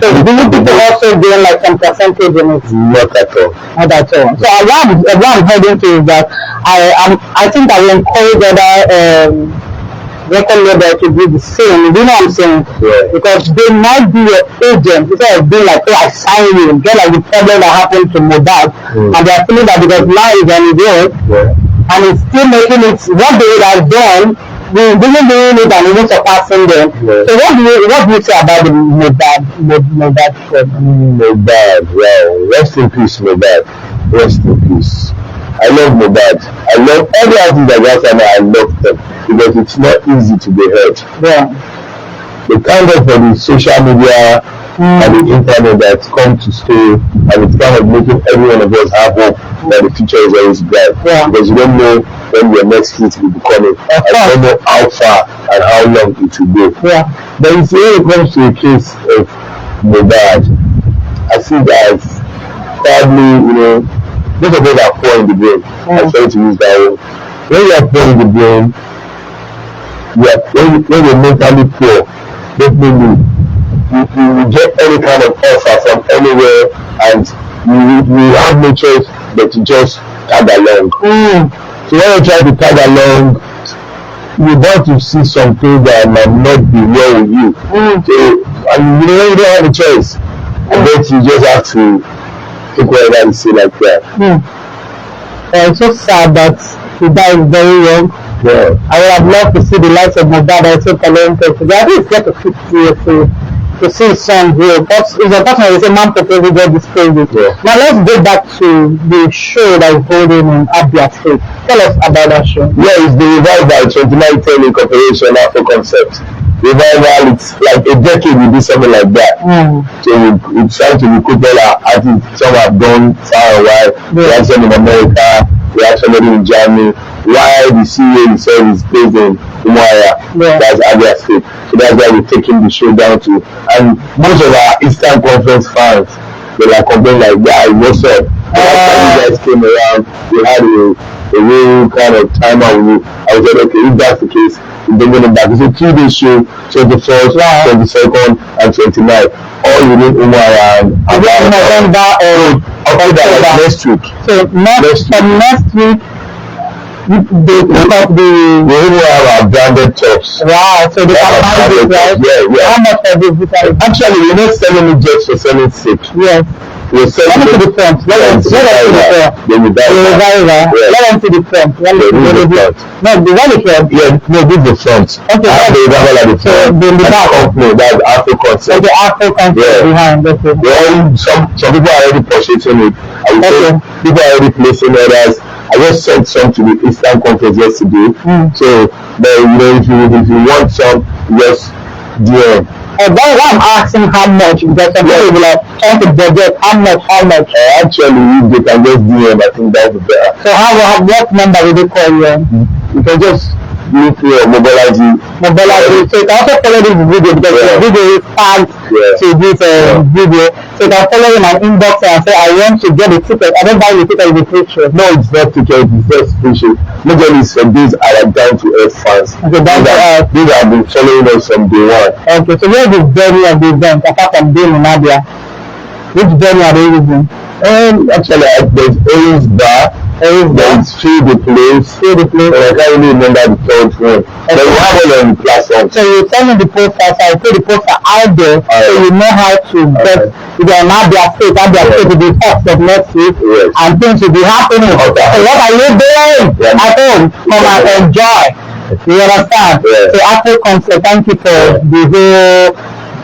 So do you people also doing like some percentage in it? Not at all. Not at all. So what I'm heading to is that I think I will encourage other record label to do the same. You know what I'm saying? Because they might be your agent instead of being like, oh, I sign you. Get like the problem that happened to Mobolaji, and they're feeling that because now he's on his own, and he's still making it what they would have done. We didn't doing it and even surpassing them. So what do you say about the Mobolaji problem? Mobolaji, wow. Rest in peace, Mobolaji. Rest in peace. I love Mobolaji. I love every artist that got time. I love them because it's not easy to be heard. The kind of for the social media and the internet that's come to stay, and it's kind of making every one of us have hope that the future is always bright. Because you don't know when your next hit will be coming. And you don't know how far and how long it will go. But you see, when it comes to a case of Mobolaji, I see that probably, most of us are poor in the brain. I'm sorry to use that word. When you are poor in the brain, when you're mentally poor, definitely you get any kind of offer from anywhere, and you have no choice but to just tag along. So when you try to tag along, you're about to see something that might not be well with you. So, and you don't have a choice. And then you just have to take whatever you say like that. It's so sad that he died very young. I would have loved to see the lights of my dad also talented. I think it's just a 50 years to see his son grow. But it's unfortunate it's a man proposal get this crazy. Now let's go back to the show that is holding in Abuja State. Tell us about that show. It's the Revival 2910 Incorporation Afro Concept. Revival, it's like a decade we do something like that. So we try to recruit all our artists. Some have gone far away. We have some in America, we have somebody in Germany. Why the CEO himself is based in Umuahia, that's Abuja State. So that's why we're taking the show down to. And most of our Eastern Conference fans, they like complaining like, what's up? You guys came around, we had a real kind of time out with you. I was like, okay, if that's the case, we're bringing it back. It's a 2-day show, 21st, 22nd, and 29th. All within Umuahia and November October, next week. So next week, they pick up we will have our branded tops. Wow, so they can buy it, right? How much are they? Actually, we're not selling it just for selling sake. Let me see the front. Let them see the front. Let them see the front. No, the one the front. Yeah, no, this the front. Okay, the revival at the front. The back. Company, that's Afro concept. Okay, Afro concept behind. Okay. Well, some people are already purchasing it. I would say people are already placing orders. I just sent some to the Eastern Conference yesterday. So, but you know, if you want some, just DM. And then I'm asking how much, because some people will like trying to budget how much. Actually, if they can just DM, I think that would be better. So what number will they call you? You can just look for Mobolaji. So you can also follow this video, because the video is tagged to this video. So you can follow in my inbox and say, I want to get a ticket. I don't buy the ticket with the picture. No, it's not ticket, it's just picture. Majorly for these are down to earth fans. Okay, these have been following us from day one. Okay, so where is the venue of the event apart from being in Abia? Which venue are they using? Actually, there's Aries Bar. There's Feel the Place. I can't really remember the third one. But we have it on the platform. So you tell me the poster, so I put the poster out there, so you know how to get. If you're not their state will be up of next week, and things will be happening. So what are you doing at home? Come and enjoy. You understand? So after concert, thank you for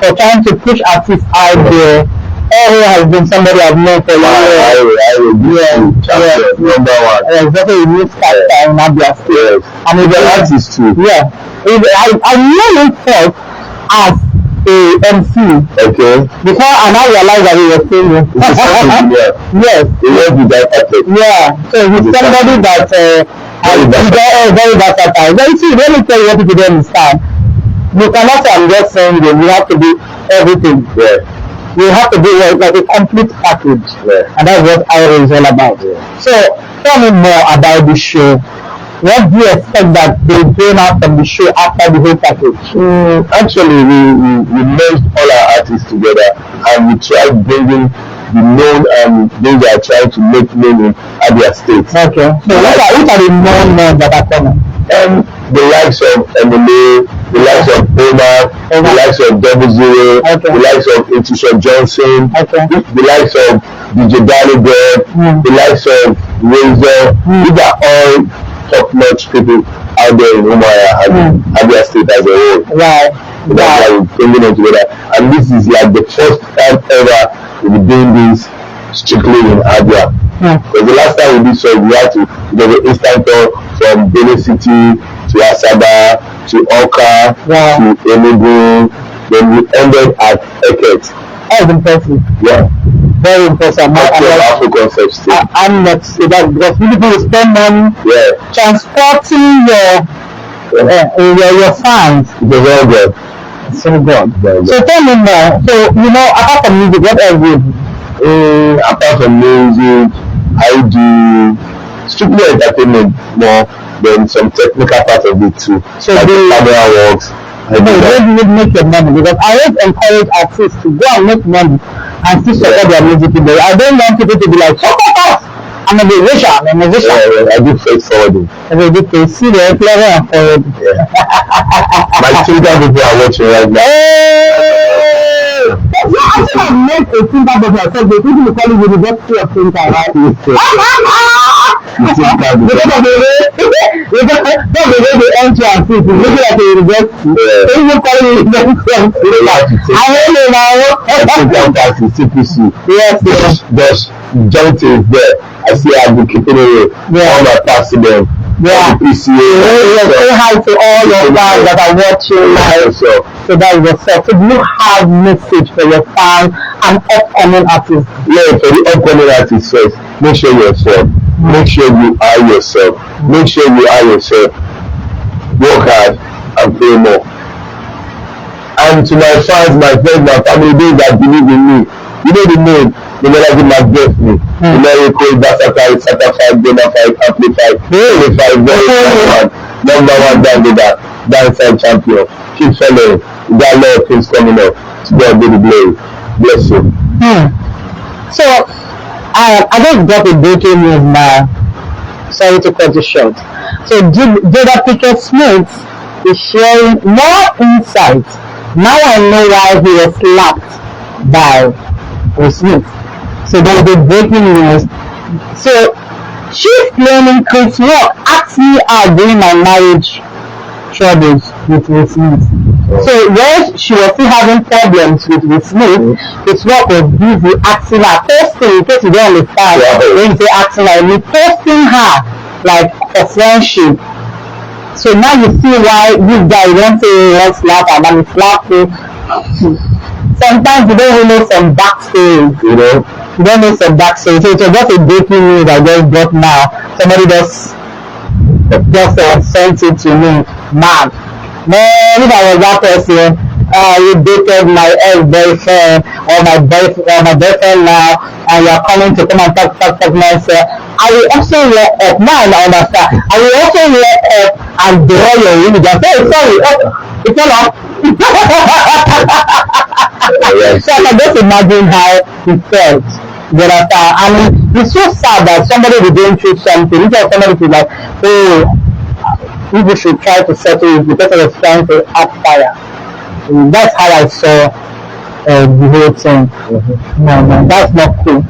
for trying to push artists out there. Everyone has been somebody I've known for a long time. Number one. Exactly, you need character in Abia State. And with the artist too. Yeah. I know himself as a MC. Okay. Before I now realized that he was singing. Yes. He was with that artist. Yeah. So he's somebody that very versatile. But you see, let me tell you what people don't understand. You cannot say I'm just saying you have to do everything. Yeah. You have to do like a complete package, and that's what IRA is all about. So tell me more about the show. What do you expect that they gain out from the show after the whole package? Actually, we merged all our artists together, and we tried bringing the known and those that are trying to make known in Abia State. Okay. So which are the known that are coming? The likes of MMA, the likes of Omar, the likes of Double Zero, the likes of Etisha Johnson, the likes of DJ Danny Bird, the likes of Razor. These are all top-notch people out there in Umaya and Abia State as a whole. Right. That's why we're bringing them together. And this is like the first time ever we'll be doing this strictly in Abia. Because the last time we did so, we had to do the instant tour from Benin City to Asaba to Oka to Enugu. Then we ended at Eket. That was impressive. Yeah. Very impressive. Afro concept still. I'm not saying that because people will spend money transporting your fans. It was all good. So good. So tell me more. So apart from music, what else do you do? Apart from music, I do strictly entertainment more than some technical part of it too. So like the camera works. Where do you make your money? Because I always encourage artists to go and make money and still support their music. I don't want people to be like, support us! I'm a musician. I do fake forwarding. See the clever and forwarding. My children people are watching right now. I think I made a printer of myself. They think you call it University of Printer, right? Because the way they enter and sit, it's looking like a university. So you call it University of Printer. I don't know. CPC. Yes. There's Johnny is there. I see I've been keeping it all my president. Yeah. Say hi to all your fans that are watching live. So that is what's up. So do you have message for your fans and upcoming artists? Yeah, for the upcoming artists first, make sure you're yourself. Make sure you are yourself. Make sure you are yourself. Work hard and pray more. And to my fans, my friends, my family, those that believe in me, you know the name, Mobolaji McDeftney. You know you call versatile, certified, bonafide, amplified, qualified, very number one downside champion. Keep following. You got a lot of things coming up. To God be the glory. Bless you. So I just got a breaking news now. Sorry to cut it short. So Jada Pinkett Smith is sharing more insights. Now I know why he was slapped by Will Smith. So there's the breaking news. So she's claiming Chris Rock asked me out during my marriage troubles with Will Smith. So when she was still having problems with Will Smith, Chris Rock was busy asking her, posting, in case you don't understand, when you say asking her, he posting her like for friendship. So now you see why this guy wants to slap her, and he slapped her. Sometimes you don't even know some backstory, you don't know some backstory. So it was just a breaking news I just got now. Somebody just sent it to me. Man, if I was that person, you dated my ex-boyfriend or my boyfriend now, and you're coming to come and talk nonsense, I will also let up. Now I understand. I will also let up and draw your image and say, sorry, it's all up. So I can just imagine how he felt. You understand? I mean, it's so sad that somebody will going through something. If somebody is like, oh, people should try to settle it because I was trying to add fire. That's how I saw the whole thing. No, that's not cool.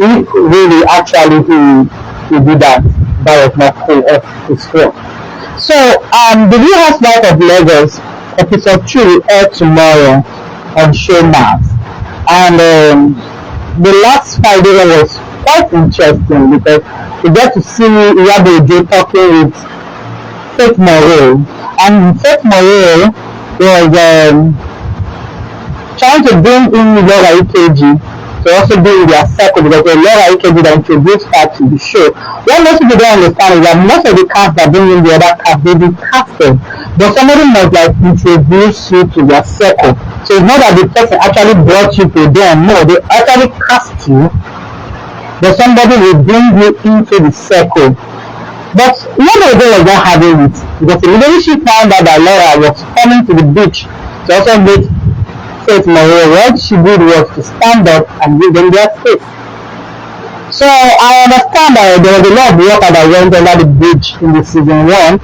If really actually he did that, that was not cool of his film. So the Real Housewives of Lagos episode 2 will air tomorrow on Showmax, and the last Friday was quite interesting because we got to see Iyabo talking with Faith Moreau, and Faith Moreau was trying to bring in Laura EKG to also be in their circle, because Laura EKG that introduced her to the show. What most people don't understand is that most of the cast that bring in the other cast, they be casted, but somebody must like introduce you to their circle. So it's not that the person actually brought you to them, no, they actually cast you, but somebody will bring you into the circle. But nobody was not having it, because immediately she found out that Laura was coming to the beach to also meet Faith Moreau. What she did was to stand up and give them their space. So I understand that there was a lot of water that went under the bridge in the season 1,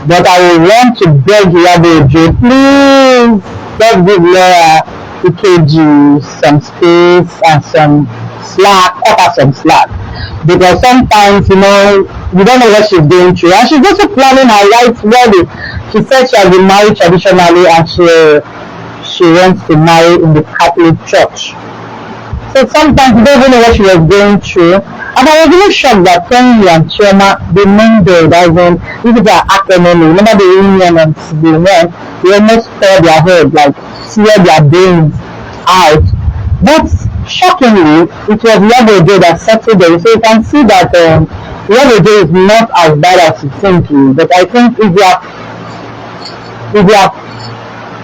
but I will want to beg Iyabo, please just give Laura EKG some space and some slack, offer some slack. Because sometimes, you don't know what she's going through. And she's also planning her life wedding. She said she has been married traditionally, and she wants to marry in the Catholic Church. So sometimes you don't even know what she was going through. And I was really shocked that Kenny and Chioma, they mingled, as in, this is their acronym. Remember the union and the one, they almost tore their head, like, tear their brains out. But shockingly, it was Iyabo that settled them. So you can see that Iyabo is not as bad as you think. But I think if you have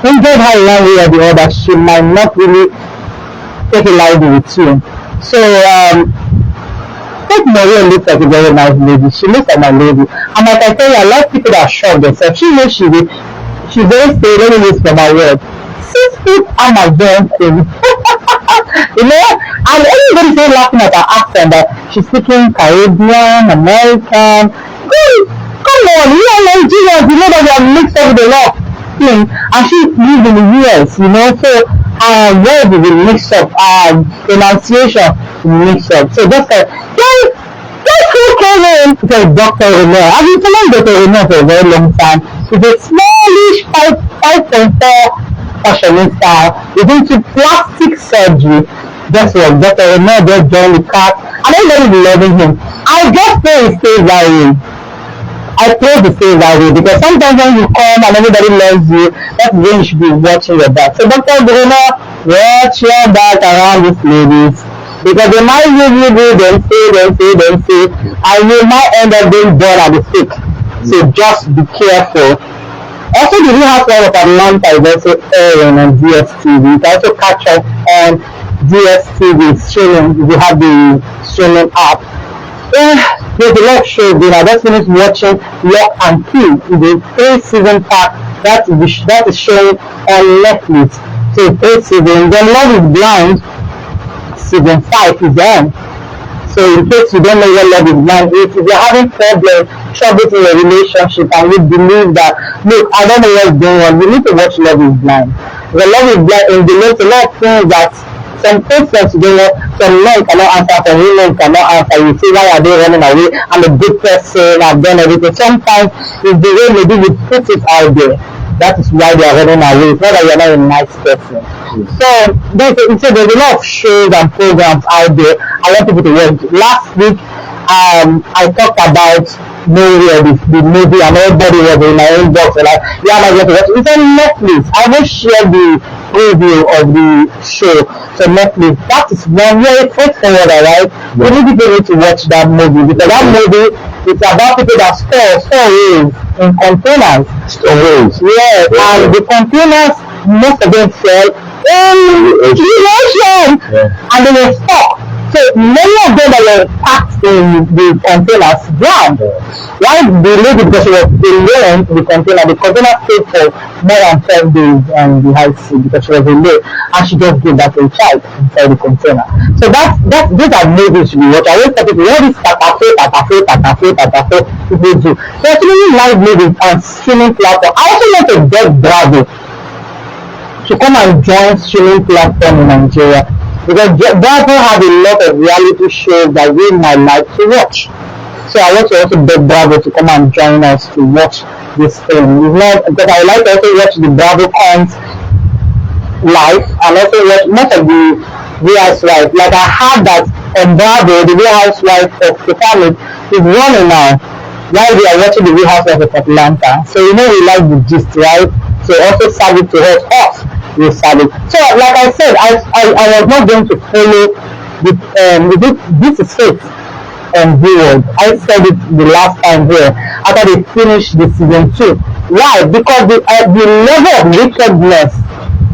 injured her one way or the other, she might not really take a life with you. So Faith Moreau looks like a very nice lady. She looks like my lady. And like I tell you, I like people that shock themselves. She knows she's very stable. Let me use for my word. 6 feet Amazon queen. And everybody say laughing at her accent that she's speaking Caribbean, American. Come on, you are Nigerians, you know that we are mixed up with a lot of things, and she lives in the US, so word is a mix up, pronunciation is a mix up. So just like, guess who came in? Because Dr. René. I've been following Dr. René for a very long time. She's a smallish 5.4 fashionista is into plastic surgery. Guess what? Dr. René just joined the cast, and everybody's loving him. I just pray he stays that way. I pray he stays that way, because sometimes when you come and everybody loves you, that's when you should be watching your back. So Dr. René, watch your back around these ladies, because they might use you, then say, and you might end up being born at the sick. So just be careful. Also, the Real Housewives of Atlanta is also airing on DSTV. You can also catch up on DSTV streaming if you have the streaming app. There's a lot of shows. I just finished watching Lock and Key. It's a 3-season pack that is showing on Netflix. So 3 seasons. Then Love is Blind season 5 is on. So in case you don't know what love is blind is, if you're having troubles in your relationship, and you believe that, look, I don't know what's going on, you need to watch Love is Blind. The Love is Blind indicates a lot of things that some questions some men cannot answer, some women cannot answer. You say, why are they running away? I'm a good person, I've done everything. Sometimes it's the way maybe you put it out there. That is why they are running away. It's not that you're not a nice person. So there's a lot of shows and programs out there. I want people to watch. Last week, I talked about the movie, and everybody was in my inbox like, yeah, I just watch it. It's on Netflix. I will share the preview of the show. So Netflix, that is one very straightforward, right? We need people to watch that movie, because that movie is about people that store away in containers. Storage. Yes, and the containers, most of them sell in ocean, and they were stuck. So many of them that were packed in the containers drowned. Why the lady, because she was alone in the container stayed for more than 12 days on the high sea because she was alone, and she just gave that to a child inside the container. So these are movies we watch. I always tell people, all these people do. So actually live movies on streaming platform. I also want to get Bravo to come and join streaming platform in Nigeria, because Bravo have a lot of reality shows that we might like to watch. So I want to also beg Bravo to come and join us to watch this film. It's not because I like to also watch the Bravo cons live, and also watch most of the Real Housewives. Like I heard that on Bravo, the Real Housewives of the family is running now while we are watching the Real Housewives of Atlanta. So we like the gist, right? So also serve it to us off. We serve it. So like I said, I was not going to follow this is faith and viewer. I said it the last time here after they finished the season 2. Why? Because the level of wickedness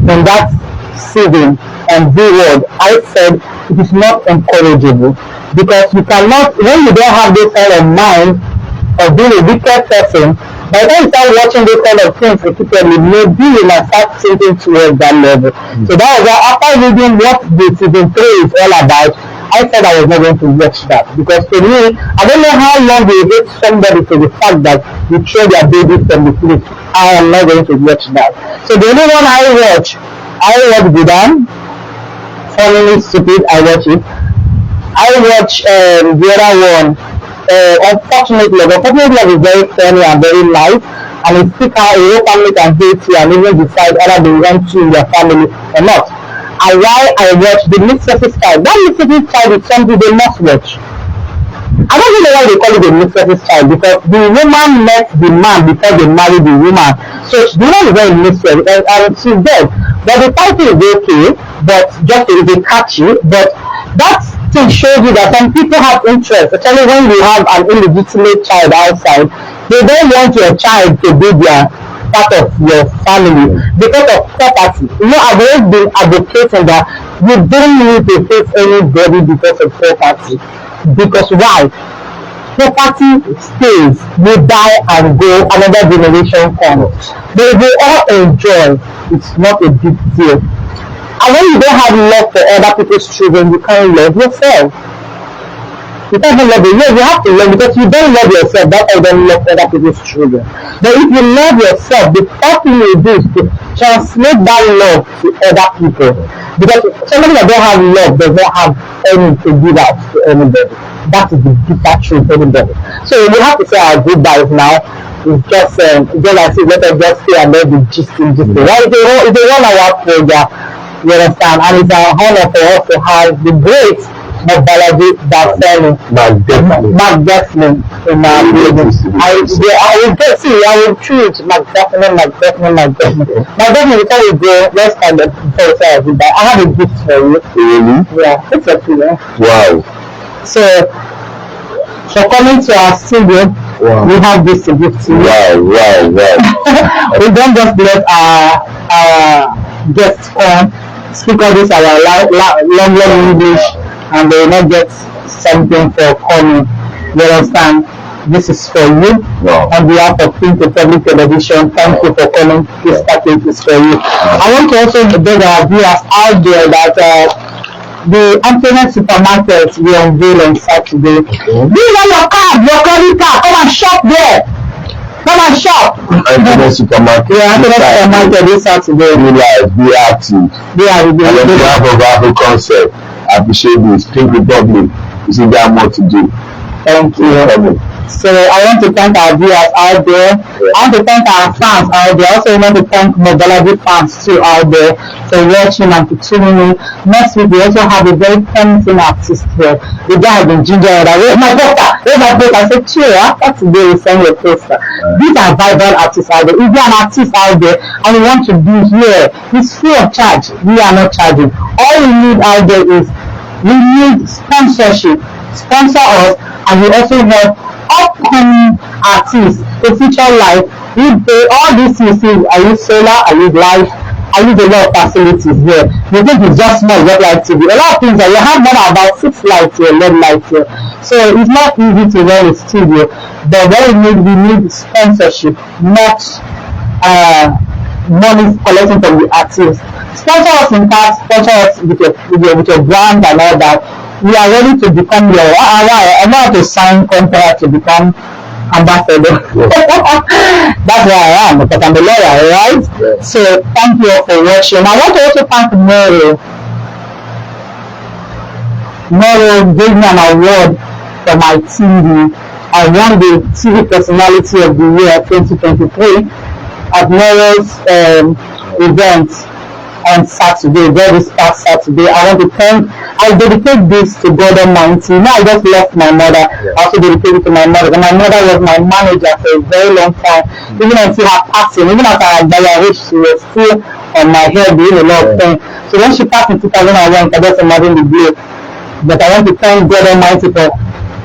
in that season and viewer, I said it is not encourageable, because you cannot, when you don't have this kind of mind of being a wicked person, by the time you start watching those kind of things repeatedly, maybe you might start thinking towards that level. So that was why after reading what the season 3 is all about, I said I was not going to watch that, because to me, I don't know how long you hate somebody for the fact that you throw their baby from the cliff. I am not going to watch that. So the only one I watch Godwin. Funnily stupid, I watch it. I watch the other one. Unfortunately Love is very funny and very nice, and it speaks how a whole family can hate you and even decide whether they want you in their family or not. And why I watch the Mixed-Surface Child. That Mixed-Surface Child is something they must watch. I don't know why they call it a Mixed-Surface Child, because the woman met the man before they married the woman. So the woman is very mixed, and she's dead. But the title is okay, but just it is catchy. But that thing shows you that some people have interest, especially when you have an illegitimate child outside. They don't want your child to be their part of your family because of property. I've always been advocating that you don't need to face anybody because of property. Because why? Property stays, we die and go, another generation comes. But if we all enjoy, it's not a big deal. And when you don't have love for other people's children, you can't love yourself. You can't even love yourself. You have to love, because you don't love yourself, that's why you don't love other people's children. But if you love yourself, the first thing you do is to translate that love to other people. Because somebody that don't have love does not have any to give out to anybody. That is the bitter truth, anybody. So we have to say our goodbyes now. It's just like let us just stay and let the gisting. Right? It's a 1 hour program. You understand? And it's an honor for us to have the great Mobolaji McDefinitely in our building. I will choose McDefinitely. Before we go, let's kind of say goodbye. I have a gift for you. Really? Yeah, it's a feeling. Wow. So, for coming to our studio, we have this to give to you. Wow. We don't just let our guests come, speak all this our long English, and they will not get something for coming. You understand? This is for you. Wow. On behalf of Print to Public Television, thank you for coming. This package is for you. I want to also beg our viewers out there that the Antoinette supermarket will unveil on Saturday. Bring on your card, your credit card, come and shop there. Come and shop. Anthony Supermarket. Yeah, Anthony Supermarket this Saturday. Be live, be active. Be active. And on behalf of Afro Concept, I appreciate this. Think Republic. You see, there are more to do. Thank you. So I want to thank our viewers out there. I want to thank our fans out there. I also want to thank Mobolaji fans too out there for watching and for tuning in. Next week we also have a very promising artist here. The guy has been ginger. Where's my poster? Where's my poster? I said, chill, after today we send your poster. These are vibrant artists out there. If you're an artist out there and you want to be here, it's free of charge. We are not charging. All we need out there is we need sponsorship. Sponsor us, and we also have upcoming artists to feature live. We pay all these things. I use solar, I use live, I use a lot of facilities here. You think it's just small, just like TV. A lot of things that you have more about 6 lights here, LED lights here. So it's not easy to run a studio. But what we need sponsorship, not money collecting from the artists. Sponsor us in cash, sponsor us with your brand and all that. We are ready to become your. I know how to sign contract to become ambassador. That's where I am, because I'm a lawyer, right? Yes. So thank you all for watching. I want to also thank Moro. Moro gave me an award for my TV. I won the TV Personality of the Year 2023 at Moro's event on Saturday, very past Saturday. I dedicate this to God Almighty. Now I just lost my mother. I also dedicate it to my mother. And my mother was my manager for a very long time. Even until her passing, even after I died, she was still on my head doing a lot of things. So when she passed in 2001, I just imagined the grave. But I want to thank God Almighty for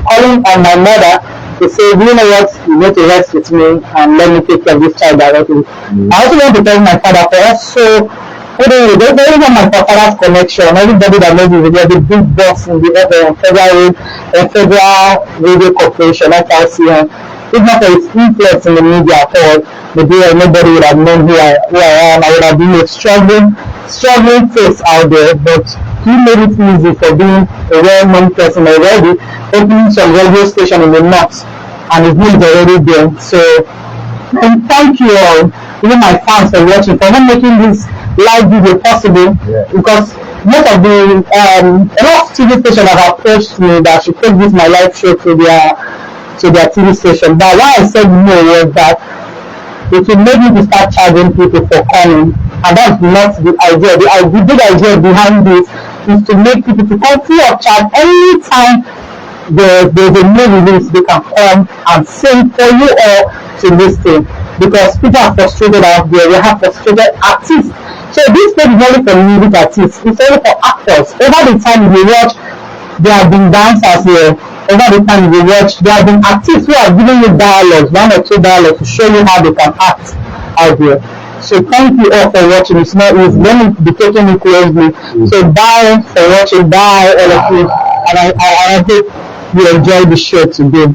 calling on my mother to say, you know what, you need to rest with me and let me take care of this child directly. I also want to thank my father for also. There's even my father's connection. Everybody that knows me, they're the big boss in the Federal Radio Corporation, FRCN. If not for his influence in the media at all, maybe nobody would have known who I am. I would have been a struggling face out there, but he made it easy for being a well-known person already, opening some radio station in the north, and his name is already there. So, and thank you all, even my fans for watching, for not making this live video possible, because most of the a lot of TV stations have approached me that I should take this my live show to their TV station. But why I said no was that it will make me to start charging people for coming, and that's not the idea. The big idea behind this is to make people to come free of charge anytime there's a new release. They can come and sing for you all to listen, because people are frustrated out there. We have frustrated artists. So this page is only for music artists. It's only for actors. Over the time we watch, there have been dancers here. Over the time we watch, there have been artists who are giving you dialogues, 1 or 2 dialogues to show you how they can act out there. So thank you all for watching. It's not easy. Let me be taking it closely. So bye for watching. Bye all of you. And I hope you enjoy the show today.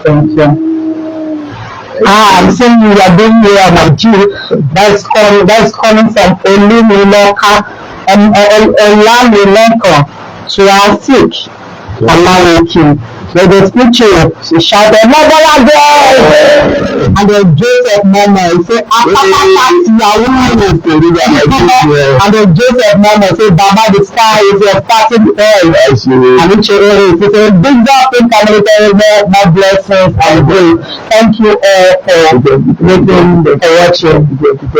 Thank you. I'm saying you are doing here my G. That is coming from Olumiloka and Olamiloka. So I'll speak. I'm so they speak to you. She shouted, Mobolaji! And then Joseph Mama say, and then Joseph Mama say, Baba, the sky is your starting point. And which he said, big up in community, more blessings and grace. Thank you all for making the watching.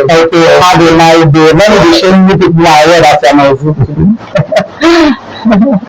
Thank you. Have a nice day. Let me be showing you people my word after my